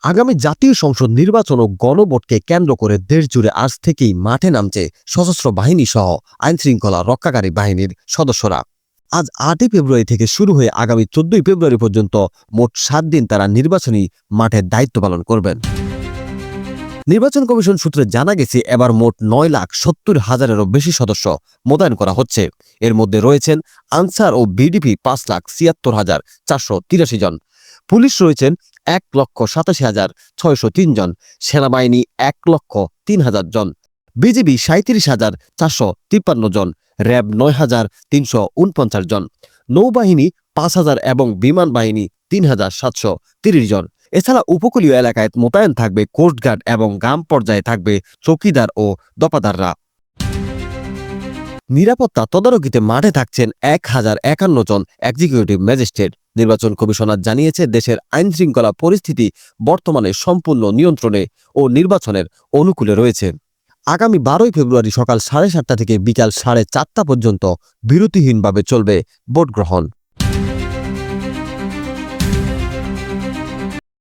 আগামী জাতীয় সংসদ নির্বাচন ও গণভোটকে কেন্দ্র করে দেশজুড়ে আজ থেকেই মাঠে নামছে সশস্ত্র বাহিনী সহ আইনশৃঙ্খলা রক্ষাকারী বাহিনীর সদস্যরা। আজ ৮ই ফেব্রুয়ারি থেকে শুরু হয়ে আগামী ১৪ই ফেব্রুয়ারি পর্যন্ত মোট ৭ দিন তারা নির্বাচনী মাঠে দায়িত্ব পালন করবেন। নির্বাচন কমিশন সূত্রে জানা গেছে, এবার মোট ৯,৭০,০০০-এরও বেশি সদস্য মোতায়েন করা হচ্ছে। এর মধ্যে রয়েছেন আনসার ও বিডিপি ৫,৭৬,৪৮৩ জন, পুলিশ রয়েছেন ১,৮৭,৬০৩ জন, সেনাবাহিনী ১,০৩,০০০ জন, বিজিবি ৩৭,৪৫৩ জন, র্যাব ৯,৩৪৯ জন, নৌবাহিনী ৫,০০০ এবং বিমান বাহিনী ৩,৭৩০ জন। এছাড়া উপকূলীয় এলাকায় মোতায়েন থাকবে কোস্টগার্ড এবং গ্রাম পর্যায়ে থাকবে চৌকিদার ও দফাদাররা। নিরাপত্তা তদারকিতে মাঠে থাকছেন ১,০৫১ জন এক্সিকিউটিভ ম্যাজিস্ট্রেট। নির্বাচন কমিশনার জানিয়েছে, দেশের আইনশৃঙ্খলা পরিস্থিতি বর্তমানে সম্পূর্ণ নিয়ন্ত্রণে ও নির্বাচনের অনুকূলে রয়েছে। আগামী ১২ই ফেব্রুয়ারি সকাল ৭:৩০ থেকে বিকাল ৪:৩০ পর্যন্ত বিরতিহীনভাবে চলবে ভোট গ্রহণ।